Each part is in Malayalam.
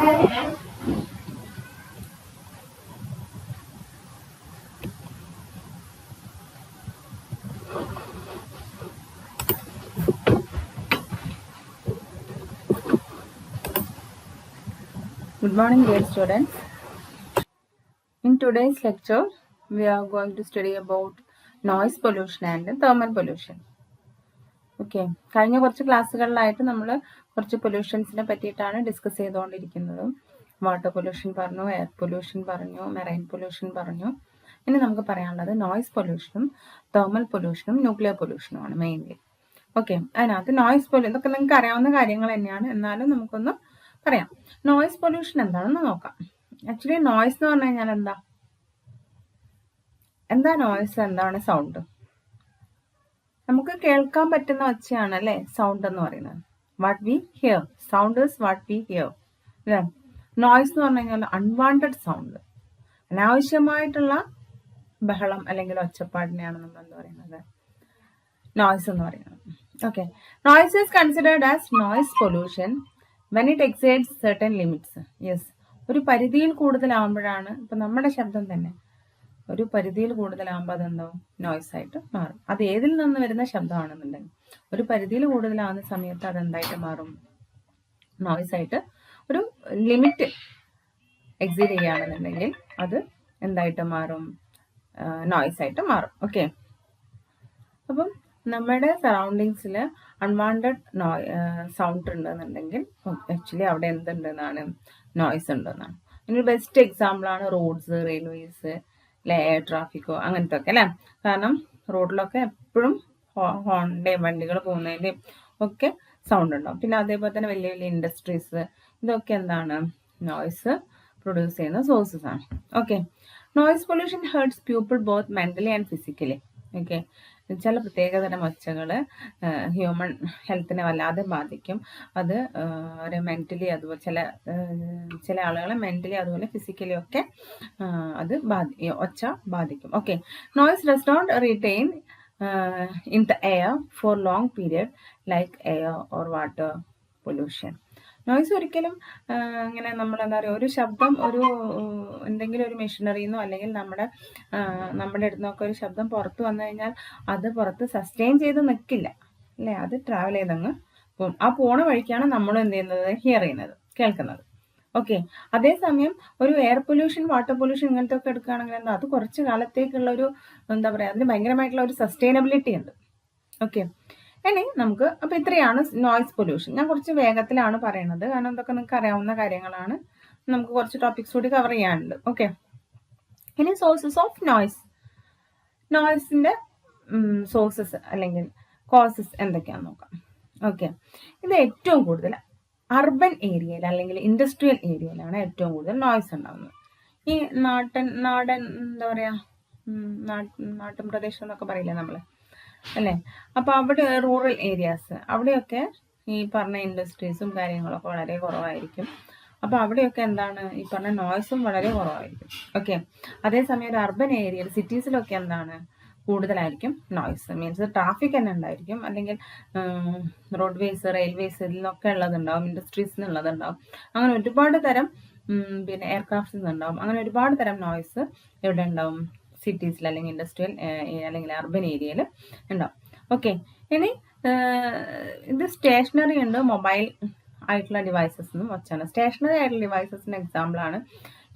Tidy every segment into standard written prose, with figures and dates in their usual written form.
Good morning, dear students. In today's lecture, we are going to study about noise pollution and thermal pollution. Okay, കഴിഞ്ഞ കുറച്ച് ക്ലാസ്സുകളിലായിട്ട് നമ്മൾ കുറച്ച് പൊല്യൂഷൻസിനെ പറ്റിയിട്ടാണ് ഡിസ്കസ് ചെയ്തുകൊണ്ടിരിക്കുന്നത്. വാട്ടർ പൊല്യൂഷൻ പറഞ്ഞു, എയർ പൊല്യൂഷൻ പറഞ്ഞു, മെറൈൻ പൊല്യൂഷൻ പറഞ്ഞു. ഇനി നമുക്ക് പറയാനുള്ളത് നോയ്സ് പൊല്യൂഷനും തെർമൽ പൊല്യൂഷനും ന്യൂക്ലിയർ പൊല്യൂഷനുമാണ് മെയിൻലി. ഓക്കെ, അതിനകത്ത് നോയ്സ് പൊല്യൂഷൻ ഇതൊക്കെ നിങ്ങൾക്ക് അറിയാവുന്ന കാര്യങ്ങൾ തന്നെയാണ്, എന്നാലും നമുക്കൊന്ന് പറയാം. നോയ്സ് പൊല്യൂഷൻ എന്താണെന്ന് നോക്കാം. ആക്ച്വലി നോയ്സ് എന്ന് പറഞ്ഞു കഴിഞ്ഞാൽ എന്താ നോയ്സ്? എന്താണ് സൗണ്ട്? നമുക്ക് കേൾക്കാൻ പറ്റുന്ന ഒച്ചയാണ് അല്ലേ സൗണ്ട് എന്ന് പറയുന്നത്. What we here, sound is what we here. Noise എന്ന് പറഞ്ഞു കഴിഞ്ഞാൽ അൺവാണ്ടഡ് സൗണ്ട്, അനാവശ്യമായിട്ടുള്ള ബഹളം അല്ലെങ്കിൽ ഒച്ചപ്പാടിനെയാണ് നമ്മൾ എന്താ പറയുന്നത് നോയ്സ് എന്ന് പറയുന്നത്. Okay, noise is considered as noise pollution when it exceeds certain limits. Yes, ഒരു പരിധിയിൽ കൂടുതലാവുമ്പോഴാണ്, ഇപ്പം നമ്മുടെ ശബ്ദം തന്നെ ഒരു പരിധിയിൽ കൂടുതലാകുമ്പോൾ അതെന്താവും നോയ്സ് ആയിട്ട് മാറും. അത് ഏതിൽ നിന്ന് വരുന്ന ശബ്ദമാണെന്നുണ്ടെങ്കിൽ ഒരു പരിധിയിൽ കൂടുതലാവുന്ന സമയത്ത് അതെന്തായിട്ട് മാറും? നോയ്സ് ആയിട്ട്. ഒരു ലിമിറ്റ് എക്സീഡ് ചെയ്യുകയാണെന്നുണ്ടെങ്കിൽ അത് എന്തായിട്ട് മാറും? നോയ്സ് ആയിട്ട് മാറും. ഓക്കെ, അപ്പം നമ്മുടെ സറൗണ്ടിങ്സിൽ അൺവാണ്ടഡ് സൗണ്ട് ഉണ്ടെന്നുണ്ടെങ്കിൽ ആക്ച്വലി അവിടെ എന്തുണ്ടെന്നാണ്? നോയ്സ് ഉണ്ടെന്നാണ്. ഇതിനൊരു ബെസ്റ്റ് എക്സാമ്പിളാണ് റോഡ്സ്, റെയിൽവേസ്, എയർ ട്രാഫിക്കോ അങ്ങനത്തെ ഒക്കെ അല്ലേ. കാരണം റോഡിലൊക്കെ എപ്പോഴും ഹോണിൻ്റെയും വണ്ടികൾ പോകുന്നതിൻ്റെയും ഒക്കെ സൗണ്ട് ഉണ്ടാവും. പിന്നെ അതേപോലെ തന്നെ വലിയ വലിയ ഇൻഡസ്ട്രീസ്, ഇതൊക്കെ എന്താണ്? നോയ്സ് പ്രൊഡ്യൂസ് ചെയ്യുന്ന സോഴ്സസ് ആണ്. Okay, noise pollution hertz people both mentally and physically. Okay, ചില പ്രത്യേകതരം ഒച്ചകൾ ഹ്യൂമൻ ഹെൽത്തിനെ വല്ലാതെ ബാധിക്കും. അത് ഒരു മെന്റലി, അതുപോലെ ചില ആളുകളെ മെന്റലി അതുപോലെ ഫിസിക്കലി ഒക്കെ അത് ഒച്ച ബാധിക്കും. Okay, noise does not retain in the air for long period like air or water pollution. Noise ഒരിക്കലും ഇങ്ങനെ നമ്മൾ എന്താ പറയുക, ഒരു ശബ്ദം ഒരു എന്തെങ്കിലും ഒരു മെഷീനറിന്നോ അല്ലെങ്കിൽ നമ്മുടെ അടുത്ത് നിന്നൊക്കെ ഒരു ശബ്ദം പുറത്ത് വന്നു കഴിഞ്ഞാൽ അത് പുറത്ത് സസ്റ്റെയിൻ ചെയ്ത് നിൽക്കില്ല അല്ലേ. അത് ട്രാവൽ ചെയ്തങ്ങ് പോകും. ആ പോണ വഴിക്കാണ് നമ്മൾ എന്ത് ചെയ്യുന്നത്? ഹിയർ ചെയ്യുന്നത്, കേൾക്കുന്നത്. ഓക്കെ, അതേസമയം ഒരു എയർ പൊല്യൂഷൻ, വാട്ടർ പൊല്യൂഷൻ ഇങ്ങനത്തെ ഒക്കെ എടുക്കുകയാണെങ്കിൽ എന്താ, അത് കുറച്ച് കാലത്തേക്കുള്ള ഒരു എന്താ പറയുക, അതിന് ഭയങ്കരമായിട്ടുള്ള ഒരു സസ്റ്റൈനബിലിറ്റി ഉണ്ട്. ഓക്കെ, ഇനി നമുക്ക് അപ്പം ഇത്രയാണ് നോയ്സ് പൊല്യൂഷൻ. ഞാൻ കുറച്ച് വേഗത്തിലാണ് പറയുന്നത്, കാരണം ഇതൊക്കെ നിങ്ങൾക്ക് അറിയാവുന്ന കാര്യങ്ങളാണ്. നമുക്ക് കുറച്ച് ടോപ്പിക്സ് കൂടി കവർ ചെയ്യാനുണ്ട്. ഓക്കെ, ഇനി സോഴ്സസ് ഓഫ് നോയ്സ്. നോയ്സിന്റെ സോഴ്സസ് അല്ലെങ്കിൽ കോസസ് എന്തൊക്കെയാണെന്ന് നോക്കാം. ഓക്കെ, ഇത് ഏറ്റവും കൂടുതൽ അർബൻ ഏരിയയിൽ അല്ലെങ്കിൽ ഇൻഡസ്ട്രിയൽ ഏരിയയിലാണ് ഏറ്റവും കൂടുതൽ നോയ്സ് ഉണ്ടാകുന്നത്. ഈ നാടൻ എന്താ പറയാ, നാട്ടിൻ പ്രദേശം എന്നൊക്കെ പറയില്ലേ നമ്മള് അല്ലേ. അപ്പൊ അവിടെ റൂറൽ ഏരിയാസ്, അവിടെയൊക്കെ ഈ പറഞ്ഞ ഇൻഡസ്ട്രീസും കാര്യങ്ങളൊക്കെ വളരെ കുറവായിരിക്കും. അപ്പൊ അവിടെയൊക്കെ എന്താണ്, ഈ പറഞ്ഞ നോയ്സും വളരെ കുറവായിരിക്കും. ഓക്കെ, അതേസമയം ഒരു അർബൻ ഏരിയയിൽ, സിറ്റീസിലൊക്കെ എന്താണ്, കൂടുതലായിരിക്കും നോയ്സ്. മീൻസ് ട്രാഫിക് തന്നെ ഉണ്ടായിരിക്കും, അല്ലെങ്കിൽ റോഡ് വേസ്, റെയിൽവേസ് ഇതിനൊക്കെ ഉള്ളതുണ്ടാവും, ഇൻഡസ്ട്രീസിൽ നിന്നുള്ളതുണ്ടാവും. അങ്ങനെ ഒരുപാട് തരം, പിന്നെ എയർക്രാഫ്റ്റ്സിൽ നിന്നുണ്ടാവും. അങ്ങനെ ഒരുപാട് തരം നോയ്സ് എവിടെ ഉണ്ടാവും? സിറ്റീസിൽ അല്ലെങ്കിൽ ഇൻഡസ്ട്രിയൽ അല്ലെങ്കിൽ അർബൻ ഏരിയയിൽ ഉണ്ടാവും. ഓക്കെ, ഇനി ഇത് സ്റ്റേഷനറി ഉണ്ട്, മൊബൈൽ ആയിട്ടുള്ള ഡിവൈസസ് എന്നും വച്ചാണ്. സ്റ്റേഷനറി ആയിട്ടുള്ള ഡിവൈസസിന് എക്സാമ്പിളാണ്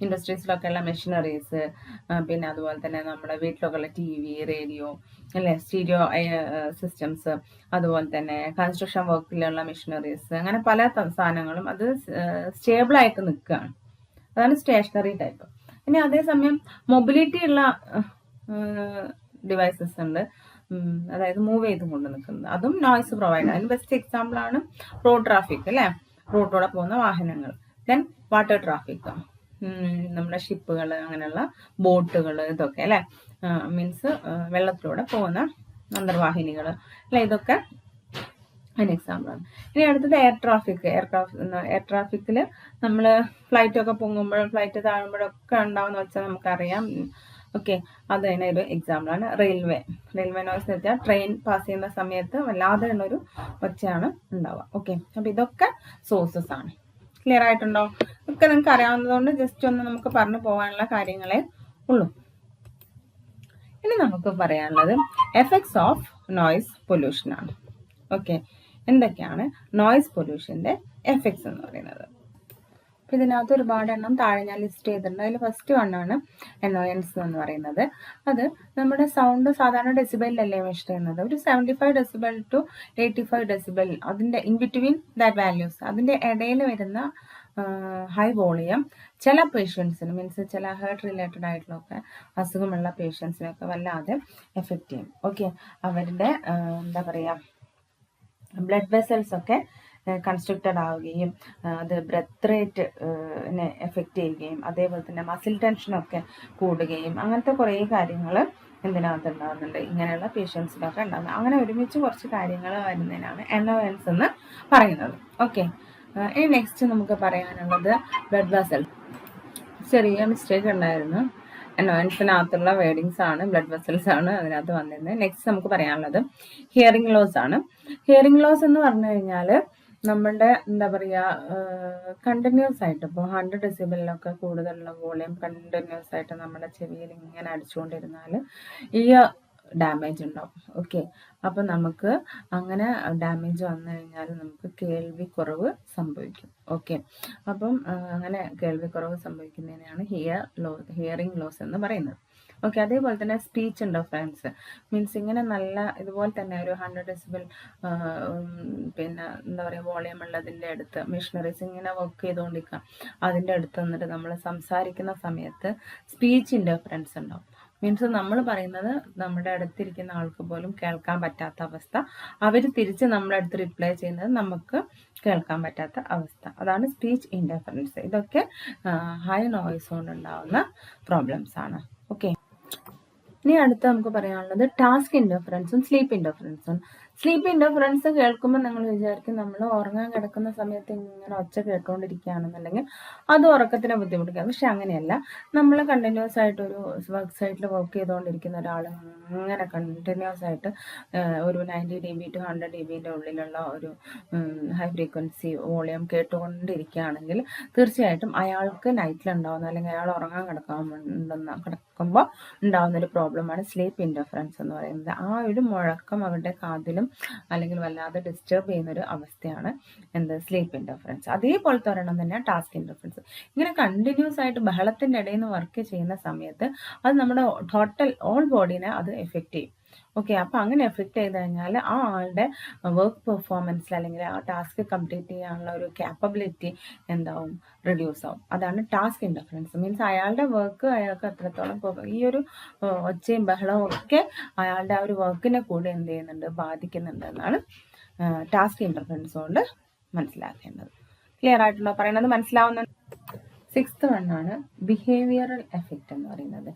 ഇൻഡസ്ട്രീസിലൊക്കെ ഉള്ള മെഷീനറീസ്, പിന്നെ അതുപോലെ തന്നെ നമ്മുടെ വീട്ടിലൊക്കെ ഉള്ള TV, റേഡിയോ അല്ലേ, സ്റ്റീരിയോ സിസ്റ്റംസ്, അതുപോലെ തന്നെ കൺസ്ട്രക്ഷൻ വർക്കിലുള്ള മെഷീനറീസ്, അങ്ങനെ പല സാധനങ്ങളും അത് സ്റ്റേബിളായിട്ട് നിൽക്കുകയാണ്. അതാണ് സ്റ്റേഷനറി ടൈപ്പ്. ഇനി അതേസമയം മൊബിലിറ്റി ഉള്ള ഡിവൈസസ് ഉണ്ട്, അതായത് മൂവ് ചെയ്ത് കൊണ്ട് നിൽക്കുന്നത്, അതും നോയ്സ് പ്രൊവൈഡ്. അതിന് ബെസ്റ്റ് എക്സാമ്പിൾ ആണ് റോഡ് ട്രാഫിക് അല്ലേ, റോഡിലൂടെ പോകുന്ന വാഹനങ്ങൾ. ദെൻ വാട്ടർ ട്രാഫിക്, നമ്മുടെ ഷിപ്പുകൾ, അങ്ങനെയുള്ള ബോട്ടുകൾ, ഇതൊക്കെ അല്ലേ, മീൻസ് വെള്ളത്തിലൂടെ പോകുന്ന അന്തർവാഹിനികൾ അല്ലെ, ഇതൊക്കെ അതിന് എക്സാമ്പിളാണ്. ഇനി അടുത്തത് എയർ ട്രാഫിക്. എയർ ട്രാഫിക്കിൽ നമ്മൾ ഫ്ലൈറ്റൊക്കെ പൊങ്ങുമ്പോഴും ഫ്ലൈറ്റ് താഴുമ്പോഴൊക്കെ ഉണ്ടാവുന്ന വെച്ചാൽ നമുക്കറിയാം. ഓക്കെ, അത് തന്നെ ഒരു എക്സാമ്പിളാണ്. റെയിൽവേ നോയ്സ് എന്ന് വെച്ചാൽ ട്രെയിൻ പാസ് ചെയ്യുന്ന സമയത്ത് വല്ലാതെ ഉള്ളൊരു ഒച്ചയാണ് ഉണ്ടാവുക. ഓക്കെ, അപ്പം ഇതൊക്കെ സോഴ്സസ് ആണ്. ക്ലിയർ ആയിട്ടുണ്ടോ? ഒക്കെ നിങ്ങൾക്ക് അറിയാവുന്നതുകൊണ്ട് ജസ്റ്റ് ഒന്ന് നമുക്ക് പറഞ്ഞു പോകാനുള്ള കാര്യങ്ങളേ ഉള്ളൂ. ഇനി നമുക്ക് പറയാനുള്ളത് എഫക്ട്സ് ഓഫ് നോയ്സ് പൊല്യൂഷൻ ആണ്. ഓക്കെ, എന്തൊക്കെയാണ് നോയ്സ് പൊല്യൂഷന്റെ എഫക്ട്സ് എന്ന് പറയുന്നത്? അപ്പം ഇതിനകത്ത് ഒരുപാട് എണ്ണം താഴെ ഞാൻ ലിസ്റ്റ് ചെയ്തിട്ടുണ്ട്. അതിൽ ഫസ്റ്റ് വണ്ണാണ് അനോയൻസ് എന്ന് പറയുന്നത്. അത് നമ്മുടെ സൗണ്ട് സാധാരണ ഡെസിബിളിലല്ലേ മെഷർ ചെയ്യുന്നത്. ഒരു 75 ഡെസിബിൾ ടു 85 ഡെസിബിൾ, അതിൻ്റെ ഇൻ ബിറ്റ്വീൻ ദാറ്റ് വാല്യൂസ്, അതിൻ്റെ ഇടയിൽ വരുന്ന ഹൈ വോളിയം ചില പേഷ്യൻസിന്, മീൻസ് ചില ഹേർട്ട് റിലേറ്റഡ് ആയിട്ടുള്ളൊക്കെ അസുഖമുള്ള പേഷ്യൻസിനൊക്കെ വല്ലാതെ എഫക്റ്റ് ചെയ്യും. ഓക്കെ, അവരുടെ എന്താ പറയുക, ബ്ലഡ് വെസൽസ് ഒക്കെ കൺസ്ട്രക്റ്റഡ് ആവുകയും അത് ബ്രെത്ത് റേറ്റ് എഫക്റ്റ് ചെയ്യുകയും അതേപോലെ തന്നെ മസിൽ ടെൻഷനൊക്കെ കൂടുകയും അങ്ങനത്തെ കുറേ കാര്യങ്ങൾ എന്തിനകത്ത് ഉണ്ടാകുന്നുണ്ട്, ഇങ്ങനെയുള്ള പേഷ്യൻസിനൊക്കെ ഉണ്ടാകുന്നത്. അങ്ങനെ ഒരുമിച്ച് കുറച്ച് കാര്യങ്ങൾ വരുന്നതിനാണ് അനോയൻസ് എന്ന് പറയുന്നത്. ഓക്കെ, ഇനി നെക്സ്റ്റ് നമുക്ക് പറയാനുള്ളത് ബ്ലഡ് വെസൽ. ചെറിയ മിസ്റ്റേക്ക് ഉണ്ടായിരുന്നു, അനോയൻസിനകത്തുള്ള വേർഡിങ്സ് ആണ്, ബ്ലഡ് വെസൽസ് ആണ് അതിനകത്ത് വന്നിരുന്നത്. നെക്സ്റ്റ് നമുക്ക് പറയാനുള്ളത് ഹിയറിംഗ് ലോസ് ആണ്. ഹിയറിംഗ് ലോസ് എന്ന് പറഞ്ഞു കഴിഞ്ഞാൽ നമ്മളുടെ എന്താ പറയുക, കണ്ടിന്യൂസ് ആയിട്ട് ഇപ്പോൾ 100 ഡെസിബിളിലൊക്കെ കൂടുതലുള്ള വോളിയം കണ്ടിന്യൂസ് ആയിട്ട് നമ്മുടെ ചെവിയിൽ ഇങ്ങനെ അടിച്ചുകൊണ്ടിരുന്നാൽ ഇയർ ഡാമേജ് ഉണ്ടാവും. ഓക്കെ, അപ്പം നമുക്ക് അങ്ങനെ ഡാമേജ് വന്നു കഴിഞ്ഞാൽ നമുക്ക് കേൾവിക്കുറവ് സംഭവിക്കും. ഓക്കെ, അപ്പം അങ്ങനെ കേൾവിക്കുറവ് സംഭവിക്കുന്നതിനെയാണ് ഹിയറിംഗ് ലോസ് എന്ന് പറയുന്നത്. ഓക്കെ, അതേപോലെ തന്നെ സ്പീച്ച് ഇൻ്റർഫറൻസ് മീൻസ് ഇങ്ങനെ നല്ല ഇതുപോലെ തന്നെ ഒരു 100 ഡെസിബിൾ പിന്നെ എന്താ പറയുക വോളിയം ഉള്ളതിൻ്റെ അടുത്ത് മെഷീനറീസ് ഇങ്ങനെ വർക്ക് ചെയ്തുകൊണ്ടിരിക്കുക, അതിൻ്റെ അടുത്ത് വന്നിട്ട് നമ്മൾ സംസാരിക്കുന്ന സമയത്ത് സ്പീച്ച് ഇൻ്റർഫറൻസ് ഉണ്ടാവും. മീൻസ് നമ്മൾ പറയുന്നത് നമ്മുടെ അടുത്തിരിക്കുന്ന ആൾക്ക് പോലും കേൾക്കാൻ പറ്റാത്ത അവസ്ഥ, അവർ തിരിച്ച് നമ്മുടെ അടുത്ത് റിപ്ലൈ ചെയ്യുന്നത് നമുക്ക് കേൾക്കാൻ പറ്റാത്ത അവസ്ഥ, അതാണ് സ്പീച്ച് ഇൻ്റർഫറൻസ്. ഇതൊക്കെ ഹൈ നോയ്സ് കൊണ്ടുണ്ടാവുന്ന പ്രോബ്ലംസ് ആണ്. ഓക്കെ, ഇനി അടുത്ത് നമുക്ക് പറയാനുള്ളത് ടാസ്ക് ഇൻ്റർഫറൻസും സ്ലീപ്പ് ഇൻ്റർഫറൻസും. സ്ലീപ്പ് ഇൻ്റർഫറൻസ് കേൾക്കുമ്പോൾ നിങ്ങൾ വിചാരിക്കും നമ്മൾ ഉറങ്ങാൻ കിടക്കുന്ന സമയത്ത് ഇങ്ങനെ ഒച്ച കേട്ടുകൊണ്ടിരിക്കുകയാണെന്നുണ്ടെങ്കിൽ അത് ഉറക്കത്തിനെ ബുദ്ധിമുട്ടിക്കുക. പക്ഷെ അങ്ങനെയല്ല, നമ്മൾ കണ്ടിന്യൂസ് ആയിട്ട് ഒരു വർക്ക് സൈറ്റിൽ വർക്ക് ചെയ്തുകൊണ്ടിരിക്കുന്ന ഒരാൾ അങ്ങനെ കണ്ടിന്യൂസ് ആയിട്ട് ഒരു 90 dB to 100 dBൻ്റെ ഉള്ളിലുള്ള ഒരു ഹൈ ഫ്രീക്വൻസി വോളിയം കേട്ടുകൊണ്ടിരിക്കുകയാണെങ്കിൽ തീർച്ചയായിട്ടും അയാൾക്ക് നൈറ്റിലുണ്ടാവുന്ന അല്ലെങ്കിൽ അയാൾ ഉറങ്ങാൻ കിടക്കുമ്പോൾ ഉണ്ടാകുന്ന ഒരു പ്രോബ്ലമാണ് സ്ലീപ്പ് ഇൻ്റർഫറൻസ് എന്ന് പറയുന്നത്. ആ ഒരു മുഴക്കം അവരുടെ കാതിലും അല്ലെങ്കിൽ വല്ലാതെ ഡിസ്റ്റർബ് ചെയ്യുന്നൊരു അവസ്ഥയാണ് എന്ത്, സ്ലീപ്പ് ഇൻ്റർഫറൻസ്. അതേപോലത്തെ ഒരെണ്ണം തന്നെയാണ് ടാസ്ക് ഇൻ്റർഫറൻസ്. ഇങ്ങനെ കണ്ടിന്യൂസ് ആയിട്ട് ബഹളത്തിൻ്റെ ഇടയിൽ നിന്ന് വർക്ക് ചെയ്യുന്ന സമയത്ത് അത് നമ്മുടെ ടോട്ടൽ ഓൾ ബോഡീനെ അത് എഫക്റ്റ് ചെയ്യും. ഓക്കെ, അപ്പം അങ്ങനെ എഫക്റ്റ് ചെയ്ത് കഴിഞ്ഞാൽ ആ ആളുടെ വർക്ക് പെർഫോമൻസിൽ അല്ലെങ്കിൽ ആ ടാസ്ക് കംപ്ലീറ്റ് ചെയ്യാനുള്ള ഒരു ക്യാപ്പബിലിറ്റി എന്താവും, റിഡ്യൂസ് ആവും. അതാണ് ടാസ്ക് ഇൻ്റർഫറൻസ്. മീൻസ് അയാളുടെ വർക്ക് അയാൾക്ക് അത്രത്തോളം ഈ ഒരു ഒച്ചയും ബഹളവും ഒക്കെ അയാളുടെ ആ ഒരു വർക്കിനെ കൂടെ എന്ത് ചെയ്യുന്നുണ്ട്, ബാധിക്കുന്നുണ്ട് എന്നാണ് ടാസ്ക് ഇൻ്റർഫറൻസ് കൊണ്ട് മനസ്സിലാക്കേണ്ടത്. ക്ലിയർ ആയിട്ടുണ്ടോ പറയുന്നത്? മനസ്സിലാവുന്നുണ്ട്? 6th വണ്ണാണ് ബിഹേവിയറൽ എഫക്റ്റ് എന്ന് പറയുന്നത്.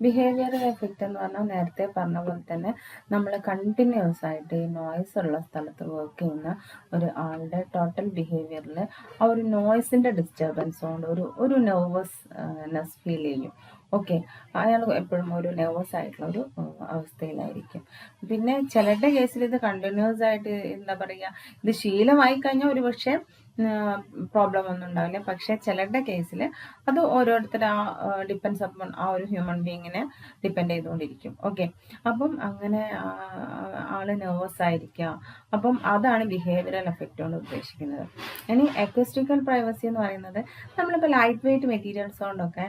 ബിഹേവിയറൽ എഫക്റ്റ് എന്ന് പറഞ്ഞാൽ നേരത്തെ പറഞ്ഞ പോലെ തന്നെ നമ്മൾ കണ്ടിന്യൂസ് ആയിട്ട് ഈ നോയ്സ് ഉള്ള സ്ഥലത്ത് വർക്ക് ചെയ്യുന്ന ഒരു ആളുടെ ടോട്ടൽ ബിഹേവിയറിൽ ആ ഒരു നോയ്സിൻ്റെ ഡിസ്റ്റർബൻസ് കൊണ്ട് ഒരു നെർവസ്നെസ് ഫീൽ ചെയ്യും. ഓക്കെ, അയാൾ എപ്പോഴും ഒരു നെർവസ് ആയിട്ടുള്ള ഒരു അവസ്ഥയിലായിരിക്കും. പിന്നെ ചിലരുടെ കേസിൽ ഇത് കണ്ടിന്യൂസ് ആയിട്ട് എന്താ പറയുക, ഇത് ശീലമായി കഴിഞ്ഞാൽ ഒരു പക്ഷേ പ്രോബ്ലം ഒന്നും ഉണ്ടാവില്ല. പക്ഷേ ചിലരുടെ കേസിൽ അത് ഓരോരുത്തർ ഡിപ്പെൻസ് അപ്പോൺ ആ ഒരു ഹ്യൂമൻ ബീങ്ങിനെ ഡിപ്പെൻഡ് ചെയ്തുകൊണ്ടിരിക്കും. ഓക്കെ, അപ്പം അങ്ങനെ ആള് നെർവസ് ആയിരിക്കുക. അപ്പം അതാണ് ബിഹേവിയറൽ എഫക്റ്റ് കൊണ്ട് ഉദ്ദേശിക്കുന്നത്. ഇനി അക്വസ്റ്റിക്കൽ പ്രൈവസി എന്ന് പറയുന്നത് നമ്മളിപ്പോൾ ലൈറ്റ് വെയിറ്റ് മെറ്റീരിയൽസ് കൊണ്ടൊക്കെ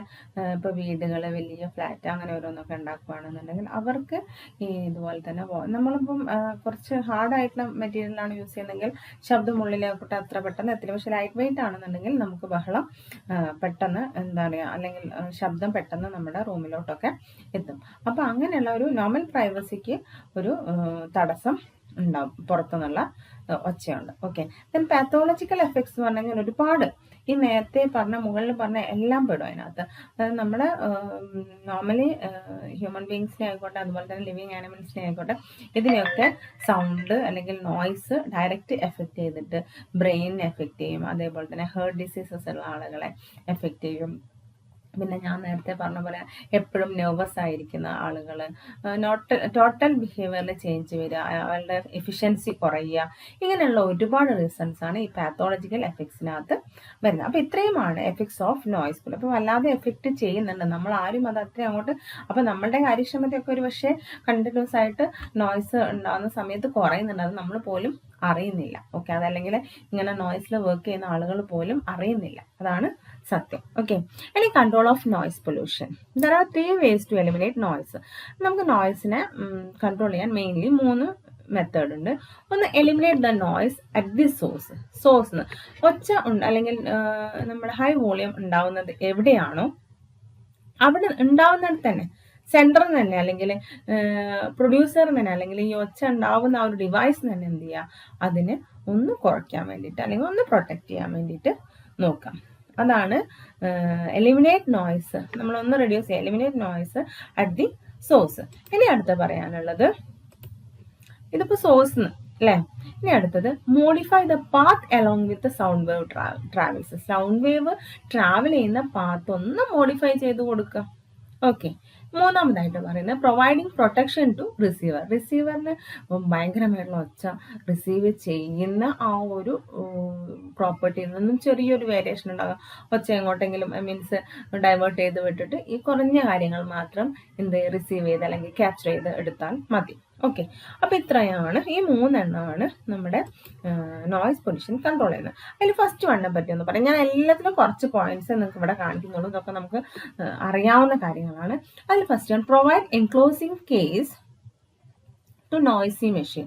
ഇപ്പോൾ വീടുകൾ വലിയ ഫ്ലാറ്റ് അങ്ങനെ ഓരോന്നൊക്കെ ഉണ്ടാക്കുകയാണെന്നുണ്ടെങ്കിൽ അവർക്ക് ഈ ഇതുപോലെ തന്നെ നമ്മളിപ്പം കുറച്ച് ഹാർഡായിട്ടുള്ള മെറ്റീരിയലാണ് യൂസ് ചെയ്യുന്നതെങ്കിൽ ശബ്ദം ഉള്ളിലേക്കോട്ട് അത്ര പെട്ടെന്ന് എത്തില്ല. പക്ഷെ ലൈറ്റ് വെയിറ്റ് ആണെന്നുണ്ടെങ്കിൽ നമുക്ക് ബഹളം പെട്ടെന്ന് എന്താ പറയുക, അല്ലെങ്കിൽ ശബ്ദം പെട്ടെന്ന് നമ്മുടെ റൂമിലോട്ടൊക്കെ എത്തും. അപ്പോൾ അങ്ങനെയുള്ള ഒരു നോർമൽ പ്രൈവസിക്ക് ഒരു തടസ്സം ഉണ്ടാവും പുറത്തുനിന്നുള്ള ഒച്ചയുണ്ട്. ഓക്കെ, ദെൻ പാത്തോളജിക്കൽ എഫക്ട്സ് എന്ന് പറഞ്ഞാൽ ഒരുപാട് ഈ നേരത്തെ പറഞ്ഞ മുകളിൽ പറഞ്ഞ എല്ലാം പെടും അതിനകത്ത്. അതായത് നമ്മുടെ നോർമലി ഹ്യൂമൻ ബീങ്സിനെ ആയിക്കോട്ടെ അതുപോലെ തന്നെ ലിവിങ് ആനിമൽസിനെ ആയിക്കോട്ടെ ഇതിനെയൊക്കെ സൗണ്ട് അല്ലെങ്കിൽ നോയ്സ് ഡയറക്റ്റ് എഫക്റ്റ് ചെയ്തിട്ട് ബ്രെയിനിനെ എഫക്റ്റ് ചെയ്യും. അതേപോലെ തന്നെ ഹേർട്ട് ഡിസീസസ് ഉള്ള ആളുകളെ എഫക്റ്റ് ചെയ്യും. പിന്നെ ഞാൻ നേരത്തെ പറഞ്ഞ പോലെ എപ്പോഴും നെർവസ് ആയിരിക്കുന്ന ആളുകൾ, ടോട്ടൽ ബിഹേവിയറിൽ ചേഞ്ച് വരിക, അയാളുടെ എഫിഷ്യൻസി കുറയുക, ഇങ്ങനെയുള്ള ഒരുപാട് റീസൺസ് ആണ് ഈ പാത്തോളജിക്കൽ എഫക്ട്സിനകത്ത് വരുന്നത്. അപ്പോൾ ഇത്രയുമാണ് എഫക്ട്സ് ഓഫ് നോയ്സ് പൊല്യൂഷൻ. അപ്പോൾ വല്ലാതെ എഫക്റ്റ് ചെയ്യുന്നുണ്ട്, നമ്മൾ ആരും അത് അത്രയും അങ്ങോട്ട്. അപ്പോൾ നമ്മളുടെ കാര്യക്ഷമതയൊക്കെ ഒരു പക്ഷേ കണ്ടിന്യൂസ് ആയിട്ട് നോയ്സ് ഉണ്ടാകുന്ന സമയത്ത് കുറയുന്നുണ്ട്, അത് നമ്മൾ പോലും അറിയുന്നില്ല. ഓക്കെ, അതല്ലെങ്കിൽ ഇങ്ങനെ നോയ്സിൽ വർക്ക് ചെയ്യുന്ന ആളുകൾ പോലും അറിയുന്നില്ല, അതാണ് സത്യം. ഓക്കെ, ഇനി control of noise pollution. There are 3 ways to eliminate noise. നമുക്ക് നോയ്സിനെ കൺട്രോൾ ചെയ്യാൻ മെയിൻലി 3 മെത്തേഡ് ഉണ്ട്. ഒന്ന്, eliminate the noise at the source. ഒച്ച അല്ലെങ്കിൽ നമ്മുടെ ഹൈ വോളിയം ഉണ്ടാവുന്നത് എവിടെയാണോ അവിടെ ഉണ്ടാവുന്നിടത്ത് തന്നെ, സെൻറ്ററിൽ തന്നെ, അല്ലെങ്കിൽ പ്രൊഡ്യൂസറിന് തന്നെ, അല്ലെങ്കിൽ ഈ ഒച്ച ഉണ്ടാവുന്ന ആ ഒരു ഡിവൈസ് തന്നെ എന്ത് ചെയ്യുക, അതിന് ഒന്ന് കുറയ്ക്കാൻ വേണ്ടിയിട്ട് അല്ലെങ്കിൽ ഒന്ന് പ്രൊട്ടക്റ്റ് ചെയ്യാൻ വേണ്ടിയിട്ട് നോക്കാം. അതാണ് എലിമിനേറ്റ് നോയ്സ്. നമ്മളൊന്ന് റെഡ്യൂസ് ചെയ്യുക, eliminate noise at the source. ഇനി അടുത്ത പറയാനുള്ളത്, ഇതിപ്പോൾ സോഴ്സ് അല്ലേ. ഇനി അടുത്തത്, modify the path along with sound wave travels. Sound wave travel ചെയ്യുന്ന പാത്ത് ഒന്ന് മോഡിഫൈ ചെയ്ത് കൊടുക്കുക. ഓക്കെ, മൂന്നാമതായിട്ട് പറയുന്നത്, പ്രൊവൈഡിങ് പ്രൊട്ടക്ഷൻ ടു റിസീവർ. റിസീവറിന് ഭയങ്കരമായിട്ടുള്ള ഒച്ച റിസീവ് ചെയ്യുന്ന ആ ഒരു പ്രോപ്പർട്ടിയിൽ നിന്നും ചെറിയൊരു വേരിയേഷൻ ഉണ്ടാകും. ഒച്ച എങ്ങോട്ടെങ്കിലും മീൻസ് ഡൈവേർട്ട് ചെയ്ത് വിട്ടിട്ട് ഈ കുറഞ്ഞ കാര്യങ്ങൾ മാത്രം റിസീവ് ചെയ്ത് അല്ലെങ്കിൽ ക്യാപ്ചർ ചെയ്ത് എടുത്താൽ മതി. ഓക്കെ, അപ്പോൾ ഇത്രയാണ്, ഈ 3 എണ്ണമാണ് നമ്മുടെ നോയ്സ് പൊല്യൂഷൻ കൺട്രോൾ ചെയ്യുന്നത്. അതിൽ ഫസ്റ്റ് വണ്ണിനെ പറ്റി ഒന്ന് പറയാം. ഞാൻ എല്ലാത്തിനും കുറച്ച് പോയിന്റ്സ് നിങ്ങൾക്ക് ഇവിടെ കാണിക്കുന്നുള്ളൂ, ഇതൊക്കെ നമുക്ക് അറിയാവുന്ന കാര്യങ്ങളാണ്. അതിൽ first one, provide enclosing case to noisy machine.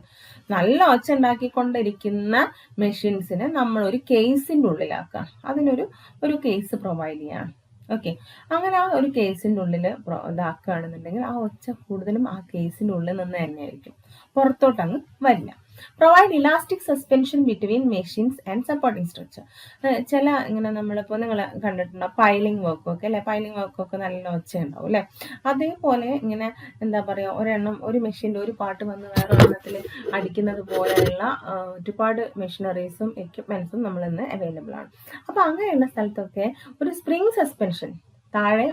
നല്ല ഒച്ച ഉണ്ടാക്കിക്കൊണ്ടിരിക്കുന്ന മെഷീൻസിനെ നമ്മൾ ഒരു കേസിൻ്റെ ഉള്ളിലാക്കുക, അതിനൊരു കേസ് പ്രൊവൈഡ് ചെയ്യാണ്. ഓക്കെ, അങ്ങനെ ആ ഒരു കേസിൻ്റെ ഉള്ളിൽ ഇതാക്കുകയാണെന്നുണ്ടെങ്കിൽ ആ ഒച്ച കൂടുതലും ആ കേസിൻ്റെ ഉള്ളിൽ നിന്ന് തന്നെയായിരിക്കും, പുറത്തോട്ട് അങ്ങ് വരില്ല. Provide elastic suspension between machines and supporting structure. ചില ഇങ്ങനെ നമ്മളിപ്പോൾ നിങ്ങൾ കണ്ടിട്ടുണ്ടോ പൈലിംഗ് വർക്കൊക്കെ അല്ലേ, പൈലിംഗ് വർക്കൊക്കെ നല്ല ഒച്ച ഉണ്ടാവും അല്ലേ. അതേപോലെ ഇങ്ങനെ എന്താ പറയുക, ഒരു മെഷീൻ്റെ ഒരു പാട്ട് വന്ന് വേറെ എണ്ണത്തിൽ അടിക്കുന്നത് പോലെയുള്ള ഒരുപാട് മെഷീനറീസും എക്യുപ്മെൻസും നമ്മളിന്ന് അവൈലബിൾ ആണ്. അപ്പോൾ അങ്ങനെയുള്ള സ്ഥലത്തൊക്കെ ഒരു സ്പ്രിംഗ് സസ്പെൻഷൻ താഴെ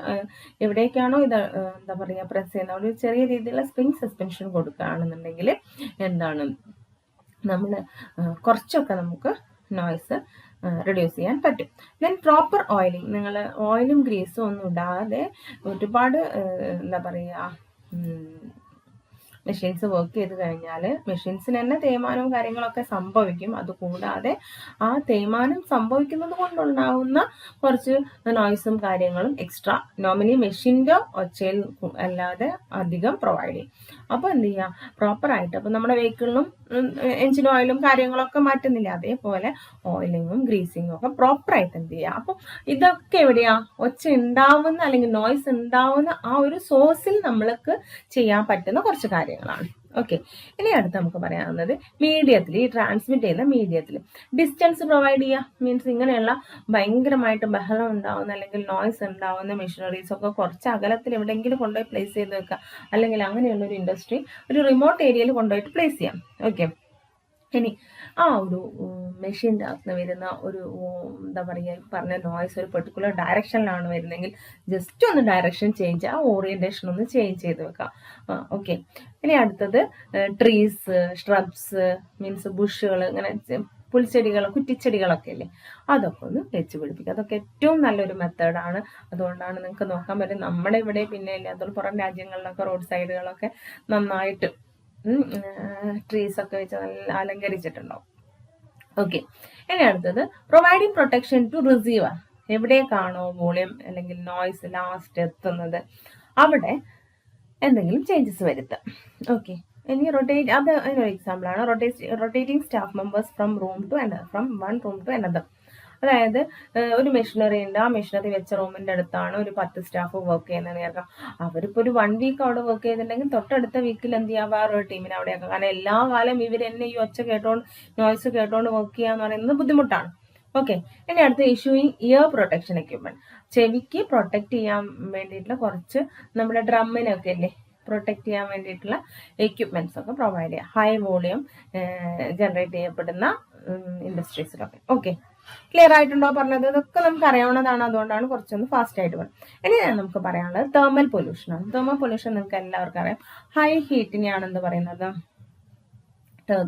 എവിടേക്കാണോ ഇത് എന്താ പറയുക പ്രസ് ചെയ്യുന്ന ഒരു ചെറിയ രീതിയിലുള്ള സ്പ്രിംഗ് സസ്പെൻഷൻ കൊടുക്കുകയാണെന്നുണ്ടെങ്കിൽ എന്താണ്, നമ്മൾ കുറച്ചൊക്കെ നമുക്ക് നോയ്സ് റെഡ്യൂസ് ചെയ്യാൻ പറ്റും. Then proper oiling. നിങ്ങൾ ഓയിലും ഗ്രീസും ഒന്നും ഇടാതെ ഒരുപാട് എന്താ പറയുക മെഷീൻസ് വർക്ക് ചെയ്ത് കഴിഞ്ഞാൽ മെഷീൻസിന് തന്നെ തേയ്മാനവും കാര്യങ്ങളൊക്കെ സംഭവിക്കും. അതുകൂടാതെ ആ തേയ്മാനം സംഭവിക്കുന്നത് കൊണ്ടുണ്ടാകുന്ന കുറച്ച് നോയ്സും കാര്യങ്ങളും എക്സ്ട്രാ നോർമലി മെഷീൻ്റെ ഒച്ചയിൽ അല്ലാതെ അധികം പ്രൊവൈഡ് ചെയ്യും. അപ്പോൾ എന്ത് ചെയ്യുക, പ്രോപ്പറായിട്ട്, അപ്പോൾ നമ്മുടെ വെഹിക്കിളിനും എഞ്ചിൻ ഓയിലും കാര്യങ്ങളൊക്കെ മാറ്റുന്നില്ല, അതേപോലെ ഓയിലിങ്ങും ഗ്രീസിങ്ങും ഒക്കെ പ്രോപ്പറായിട്ട് എന്ത് ചെയ്യുക. അപ്പോൾ ഇതൊക്കെ എവിടെയാ, ഒച്ച ഉണ്ടാവുന്ന അല്ലെങ്കിൽ നോയ്സ് ഉണ്ടാവുന്ന ആ ഒരു സോഴ്സിൽ നമ്മൾക്ക് ചെയ്യാൻ പറ്റുന്ന കുറച്ച് കാര്യങ്ങളാണ്. ഓക്കെ, ഇനി അടുത്ത് നമുക്ക് പറയാവുന്നത് മീഡിയത്തിൽ, ഈ ട്രാൻസ്മിറ്റ് ചെയ്യുന്ന മീഡിയത്തിൽ ഡിസ്റ്റൻസ് പ്രൊവൈഡ് ചെയ്യുക. മീൻസ് ഇങ്ങനെയുള്ള ഭയങ്കരമായിട്ട് ബഹളം ഉണ്ടാവുന്ന അല്ലെങ്കിൽ നോയ്സ് ഉണ്ടാവുന്ന മെഷീനറീസ് ഒക്കെ കുറച്ച് അകലത്തിൽ എവിടെയെങ്കിലും കൊണ്ടുപോയി പ്ലേസ് ചെയ്ത് വെക്കുക, അല്ലെങ്കിൽ അങ്ങനെയുള്ള ഒരു ഇൻഡസ്ട്രി ഒരു റിമോട്ട് ഏരിയയിൽ കൊണ്ടുപോയിട്ട് പ്ലേസ് ചെയ്യാം. ഓക്കെ, ഇനി ആ ഒരു മെഷീൻ്റെ അകത്ത് വരുന്ന ഒരു എന്താ പറയുക പറഞ്ഞ നോയ്സ് ഒരു പെർട്ടിക്കുലർ ഡയറക്ഷനിലാണ് വരുന്നതെങ്കിൽ ജസ്റ്റ് ഒന്ന് ഡയറക്ഷൻ ചേഞ്ച്, ആ ഓറിയൻറ്റേഷൻ ഒന്ന് ചേഞ്ച് ചെയ്ത് വെക്കാം. ഓക്കെ, ഇനി അടുത്തത് ട്രീസ്, ഷ്രബ്സ് മീൻസ് ബുഷുകൾ, ഇങ്ങനെ പുൽച്ചെടികൾ, കുറ്റിച്ചെടികളൊക്കെ അല്ലേ, അതൊക്കെ ഒന്ന് വെച്ച് പിടിപ്പിക്കുക. അതൊക്കെ ഏറ്റവും നല്ലൊരു മെത്തേഡാണ്. അതുകൊണ്ടാണ് നിങ്ങൾക്ക് നോക്കാൻ പറ്റും നമ്മുടെ ഇവിടെ പിന്നെ ഇല്ലാത്തത് പുറം രാജ്യങ്ങളിലൊക്കെ റോഡ് സൈഡുകളൊക്കെ നന്നായിട്ട് ട്രീസ് ഒക്കെ വെച്ച് നല്ല അലങ്കരിച്ചിട്ടുണ്ടാവും. ഓക്കെ, ഇനി അടുത്തത് പ്രൊവൈഡിങ് പ്രൊട്ടക്ഷൻ ടു റിസീവർ. എവിടേക്കാണോ വോളിയം അല്ലെങ്കിൽ നോയ്സ് ലാസ്റ്റ് എത്തുന്നത് അവിടെ എന്തെങ്കിലും ചേഞ്ചസ് വരുത്താം. ഓക്കെ, ഇനി റൊട്ടേറ്റ്, അത് അതിനൊരു എക്സാമ്പിളാണ് rotating staff members from one room to another. അതായത് ഒരു മെഷീനറി ഉണ്ട്, ആ മെഷീനറി വെച്ച റൂമിൻ്റെ അടുത്താണ് ഒരു 10 സ്റ്റാഫ് വർക്ക് ചെയ്യുന്നത് കേൾക്കാം. അവരിപ്പോൾ ഒരു 1 വീക്ക് അവിടെ വർക്ക് ചെയ്തിട്ടുണ്ടെങ്കിൽ തൊട്ടടുത്ത വീക്കിൽ എന്ത് ചെയ്യുക, വേറൊരു ടീമിനെ അവിടെയാക്കാം. കാരണം എല്ലാ കാലം ഇവർ എന്നെ ഈ ഒച്ച കേട്ടോണ്ട് നോയ്സ് കേട്ടോണ്ട് വർക്ക് ചെയ്യുക എന്ന് പറയുന്നത് ബുദ്ധിമുട്ടാണ്. ഓക്കെ, ഇനി അടുത്ത ഇഷ്യൂയിങ് ഇയർ പ്രൊട്ടക്ഷൻ എക്യുപ്മെന്റ്. ചെവിക്ക് പ്രൊട്ടക്ട് ചെയ്യാൻ വേണ്ടിയിട്ടുള്ള കുറച്ച് നമ്മുടെ ഡ്രമ്മിനൊക്കെ അല്ലേ പ്രൊട്ടക്ട് ചെയ്യാൻ വേണ്ടിയിട്ടുള്ള എക്യുപ്മെന്റ്സ് ഒക്കെ പ്രൊവൈഡ് ചെയ്യുക, ഹൈ വോളിയം ജനറേറ്റ് ചെയ്യപ്പെടുന്ന ഇൻഡസ്ട്രീസിലൊക്കെ. ഓക്കെ, ക്ലിയർ ആയിട്ടുണ്ടോ പറഞ്ഞത്? ഇതൊക്കെ നമുക്ക് അറിയാവുന്നതാണ്, അതുകൊണ്ടാണ് കുറച്ചൊന്ന് ഫാസ്റ്റ് ആയിട്ട് പറയുന്നത്. ഇനി നമുക്ക് പറയാനുള്ളത് തെർമൽ പൊല്യൂഷനാണ്. തെർമൽ പൊല്യൂഷൻ നിങ്ങൾക്ക് എല്ലാവർക്കും അറിയാം. ഹൈ ഹീറ്റിനെയാണ് എന്ത് പറയുന്നത്?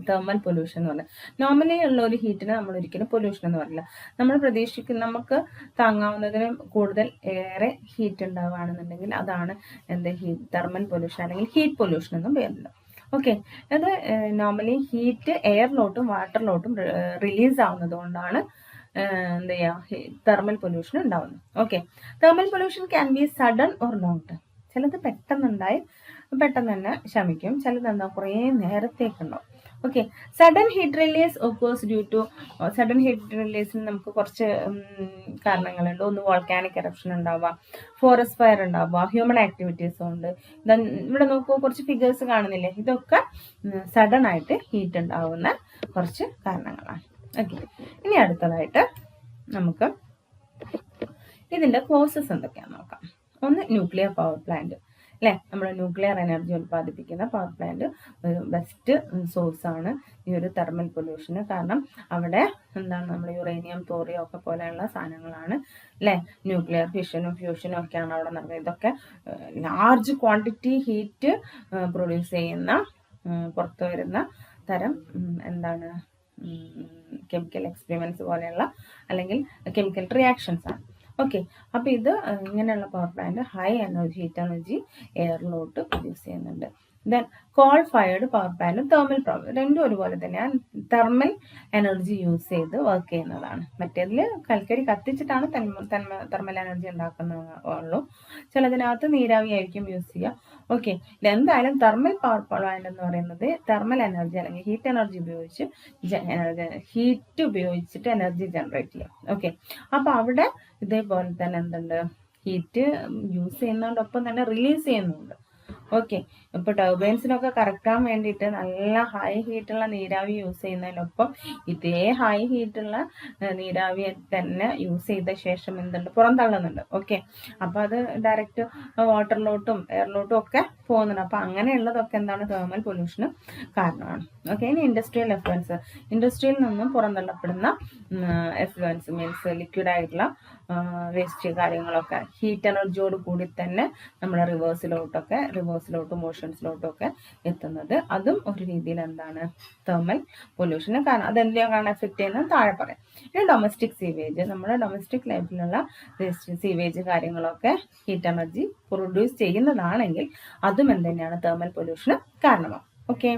തെർമൽ പൊല്യൂഷൻ എന്ന് പറഞ്ഞാൽ നോർമലി ഉള്ള ഒരു ഹീറ്റിന് നമ്മൾ ഒരിക്കലും പൊല്യൂഷൻ എന്ന് പറയില്ല. നമ്മൾ പ്രതീക്ഷിക്കുന്ന നമുക്ക് താങ്ങാവുന്നതിന് കൂടുതൽ ഏറെ ഹീറ്റ് ഉണ്ടാവുകയാണെന്നുണ്ടെങ്കിൽ അതാണ് തെർമൽ പൊല്യൂഷൻ അല്ലെങ്കിൽ ഹീറ്റ് പൊല്യൂഷൻ എന്നും പേരുണ്ട്. ഓക്കെ, അത് നോർമലി ഹീറ്റ് എയറിലോട്ടും വാട്ടറിലോട്ടും റിലീസ് ആവുന്നത് കൊണ്ടാണ് എന്ത് ചെയ്യുക തെർമൽ പൊല്യൂഷൻ ഉണ്ടാവുന്നത്. Okay, thermal pollution can be sudden or long term. ചിലത് പെട്ടെന്നുണ്ടായി പെട്ടെന്ന് തന്നെ ശമിക്കും, ചിലത് എന്താ കുറേ നേരത്തേക്കുണ്ടാവും. Okay, sudden heat release occurs due to sudden heat റിലീസിന് നമുക്ക് കുറച്ച് കാരണങ്ങളുണ്ട്. ഒന്ന് വോൾക്കാനിക് എറപ്ഷൻ ഉണ്ടാവുക, ഫോറസ്റ്റ് ഫയർ ഉണ്ടാവുക, ഹ്യൂമൻ ആക്ടിവിറ്റീസും ഉണ്ട്. ഇവിടെ നോക്കൂ, കുറച്ച് ഫിഗേഴ്സ് കാണുന്നില്ലേ? ഇതൊക്കെ സഡൻ ആയിട്ട് ഹീറ്റ് ഉണ്ടാവുന്ന കുറച്ച് കാരണങ്ങളാണ്. ഓക്കെ, ഇനി അടുത്തതായിട്ട് നമുക്ക് ഇതിന്റെ കോസസ് എന്തൊക്കെയാണെന്ന് നോക്കാം. ഒന്ന് ന്യൂക്ലിയർ പവർ പ്ലാന്റ് അല്ലെ, നമ്മൾ ന്യൂക്ലിയർ എനർജി ഉൽപ്പാദിപ്പിക്കുന്ന പവർ പ്ലാന്റ് ഒരു ബെസ്റ്റ് സോഴ്സ് ആണ് ഈ ഒരു തെർമൽ പൊല്യൂഷന്. കാരണം അവിടെ എന്താണ് നമ്മൾ യുറേനിയം, തോറിയം ഒക്കെ പോലെയുള്ള സാധനങ്ങളാണ് അല്ലെ, ന്യൂക്ലിയർ ഫിഷനും ഫ്യൂഷനും ഒക്കെയാണ് അവിടെ നടക്കുന്നത്. ഇതൊക്കെ ലാർജ് ക്വാണ്ടിറ്റി ഹീറ്റ് പ്രൊഡ്യൂസ് ചെയ്യുന്ന പുറത്തു വരുന്ന തരം എന്താണ് കെമിക്കൽ എക്സ്പെരിമെന്റ്സ് പോലെയുള്ള അല്ലെങ്കിൽ കെമിക്കൽ റിയാക്ഷൻസ് ആണ്. ഓക്കെ, അപ്പൊ ഇത് ഇങ്ങനെയുള്ള power plant high energy heat energy എയറിലോട്ട് പ്രൊഡ്യൂസ് ചെയ്യുന്നുണ്ട്. ദെൻ കോൾ ഫയർഡ് പവർ പ്ലാന്റും തെർമൽ പവർ രണ്ടും ഒരുപോലെ തന്നെയാണ്. തെർമൽ എനർജി യൂസ് ചെയ്ത് വർക്ക് ചെയ്യുന്നതാണ്. മറ്റേതിൽ കൽക്കരി കത്തിച്ചിട്ടാണ് തെർമൽ എനർജി ഉണ്ടാക്കുന്നുള്ളൂ. ചിലതിനകത്ത് നീരാവി ആയിരിക്കും യൂസ് ചെയ്യുക. ഓക്കെ, എന്തായാലും തെർമൽ പവർ പ്ലാന്റ് എന്ന് പറയുന്നത് തെർമൽ എനർജി അല്ലെങ്കിൽ ഹീറ്റ് എനർജി ഉപയോഗിച്ച് ഹീറ്റ് ഉപയോഗിച്ചിട്ട് എനർജി ജനറേറ്റ് ചെയ്യാം. ഓക്കെ, അപ്പൊ അവിടെ ഇതേപോലെ തന്നെ എന്തുണ്ട്, ഹീറ്റ് യൂസ് ചെയ്യുന്നതോടൊപ്പം തന്നെ റിലീസ് ചെയ്യുന്നുണ്ട്. ഓക്കെ, ഇപ്പൊ ടർബൈൻസിനൊക്കെ കറക്കാൻ വേണ്ടിയിട്ട് നല്ല ഹൈ ഹീറ്റുള്ള നീരാവി യൂസ് ചെയ്യുന്നതിനൊപ്പം ഇതേ ഹൈ ഹീറ്റുള്ള നീരാവി തന്നെ യൂസ് ചെയ്ത ശേഷം എന്തുണ്ട്, പുറന്തള്ളുന്നുണ്ട്. ഓക്കെ, അപ്പൊ അത് ഡയറക്റ്റ് വാട്ടറിലോട്ടും എയറിലോട്ടും ഒക്കെ പോകുന്നുണ്ട്. അപ്പൊ അങ്ങനെയുള്ളതൊക്കെ എന്താണ് തെർമൽ പൊല്യൂഷന് കാരണമാണ്. ഓക്കെ, ഇനി ഇൻഡസ്ട്രിയൽ എഫ്ലുവൻസ്. ഇൻഡസ്ട്രിയിൽ നിന്നും പുറന്തള്ളപ്പെടുന്ന എഫ്ലുവൻസ് മീൻസ് ലിക്വിഡ് ആയിട്ടുള്ള വേസ്റ്റ് കാര്യങ്ങളൊക്കെ ഹീറ്റ് എനർജിയോട് കൂടി തന്നെ നമ്മുടെ റിവേഴ്സിലോട്ടും ഓഷൻസിലോട്ടും ഒക്കെ എത്തുന്നത്, അതും ഒരു രീതിയിൽ എന്താണ് തെർമൽ പൊല്യൂഷന് കാരണം. അതെന്തിനാണ് എഫക്ട് ചെയ്യുന്നത് താഴെ പറയാം. ഇനി ഡൊമസ്റ്റിക് സീവേജ്, നമ്മുടെ ഡൊമസ്റ്റിക് ലൈഫിലുള്ള സീവേജ് കാര്യങ്ങളൊക്കെ ഹീറ്റ് എനർജി പ്രൊഡ്യൂസ് ചെയ്യുന്നതാണെങ്കിൽ അതും എന്തുതന്നെയാണ് തെർമൽ പൊല്യൂഷന് കാരണമാണ്. ഓക്കെ,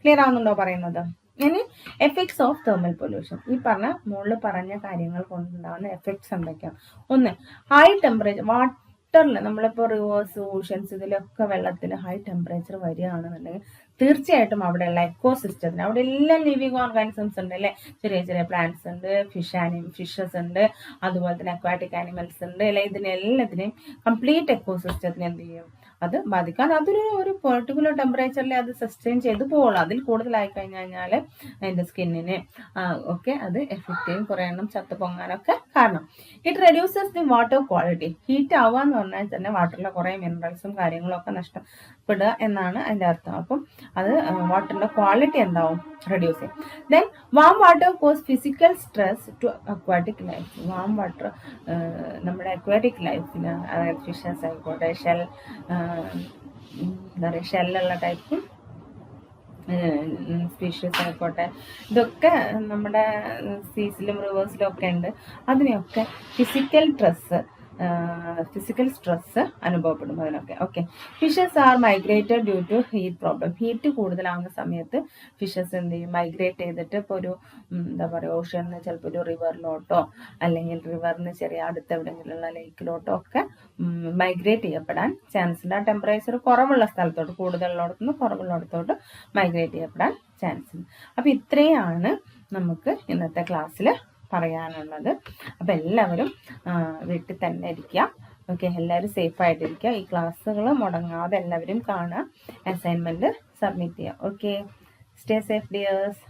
ക്ലിയർ ആവുന്നുണ്ടോ പറയുന്നത്? ഇനി എഫക്ട്സ് ഓഫ് തെർമൽ പൊല്യൂഷൻ. ഈ മുകളിൽ പറഞ്ഞ കാര്യങ്ങൾ കൊണ്ടുണ്ടാകുന്ന എഫക്ട്സ് എന്തൊക്കെയാണ്? ഒന്ന്, ഹൈ ടെമ്പറേച്ചർ. വാട്ടറിൽ നമ്മളിപ്പോൾ റിവേഴ്സ് ഓഷൻസ് ഇതിലൊക്കെ വെള്ളത്തിൽ ഹൈ ടെമ്പറേച്ചർ വരികയാണെന്നുണ്ടെങ്കിൽ തീർച്ചയായിട്ടും അവിടെയുള്ള എക്കോസിസ്റ്റത്തിന്, അവിടെ എല്ലാം ലിവിങ് ഓർഗാനിസംസ് ഉണ്ട് അല്ലെ, ചെറിയ ചെറിയ പ്ലാന്റ്സ് ഉണ്ട്, ഫിഷസ് ഉണ്ട്, അതുപോലെ തന്നെ അക്വാറ്റിക് ആനിമൽസ് ഉണ്ട് അല്ലെ, ഇതിനെല്ലാത്തിനെയും കംപ്ലീറ്റ് എക്കോസിസ്റ്റത്തിന് എന്ത് ചെയ്യും, അത് ബാധിക്കാൻ. ഒരു പെർട്ടിക്കുലർ ടെമ്പറേച്ചറിൽ അത് സസ്റ്റെയിൻ ചെയ്ത് പോകുള്ളൂ. അതിൽ കൂടുതലായി കഴിഞ്ഞാൽ അതിന്റെ സ്കിന്നിന് ഒക്കെ അത് എഫക്റ്റ് ചെയ്യും, കുറെ എണ്ണം ചത്തു പൊങ്ങാനൊക്കെ കാരണം. It reduces the water quality. Heat ആവുക എന്ന് പറഞ്ഞാൽ തന്നെ വാട്ടറിലെ കുറെ മിനറൽസും കാര്യങ്ങളും ഒക്കെ നഷ്ടപ്പെടുക എന്നാണ് അതിന്റെ അർത്ഥം. അപ്പം അത് വാട്ടറിന്റെ ക്വാളിറ്റി എന്താവും, റെഡ്യൂസ് ചെയ്യും. Then warm water cause physical stress to aquatic life. Warm water നമ്മുടെ അക്വാറ്റിക് ലൈഫിന്, അതായത് ഫിഷസ് ആയിക്കോട്ടെ, എന്താ പറയുക ഷെല്ലുള്ള ടൈപ്പ് സ്പീഷീസ് ആയിക്കോട്ടെ, ഇതൊക്കെ നമ്മുടെ സീസിലും റിവേഴ്സിലും ഒക്കെ ഉണ്ട്. അതിനെയൊക്കെ ഫിസിക്കൽ സ്ട്രെസ് അനുഭവപ്പെടും അതിനൊക്കെ. Okay, fishes are migrated due to heat problem. Heat കൂടുതലാവുന്ന സമയത്ത് ഫിഷസ് എന്ത് ചെയ്യും, മൈഗ്രേറ്റ് ചെയ്തിട്ട് ഇപ്പോൾ ഒരു എന്താ പറയുക ഓഷനിൽ ചിലപ്പോൾ ഒരു റിവറിലോട്ടോ അല്ലെങ്കിൽ റിവറിന് ചെറിയ അടുത്ത് എവിടെയെങ്കിലുള്ള ലേക്കിലോട്ടോ ഒക്കെ മൈഗ്രേറ്റ് ചെയ്യപ്പെടാൻ ചാൻസ് ഉണ്ട്. ആ ടെമ്പറേച്ചർ കുറവുള്ള സ്ഥലത്തോട്ട്, കൂടുതലുള്ളിടത്തുനിന്ന് കുറവുള്ളിടത്തോട്ട് മൈഗ്രേറ്റ് ചെയ്യപ്പെടാൻ ചാൻസ് ഉണ്ട്. അപ്പോൾ ഇത്രയാണ് നമുക്ക് ഇന്നത്തെ ക്ലാസ്സിൽ പറയാനുള്ളത്. അപ്പം എല്ലാവരും വീട്ടിൽ തന്നെ ഇരിക്കുക. ഓക്കെ, എല്ലാവരും സേഫ് ആയിട്ടിരിക്കുക. ഈ ക്ലാസ്സുകൾ മുടങ്ങാതെ എല്ലാവരും കാണുക, അസൈൻമെന്റ് സബ്മിറ്റ് ചെയ്യുക. Okay, stay safe dears.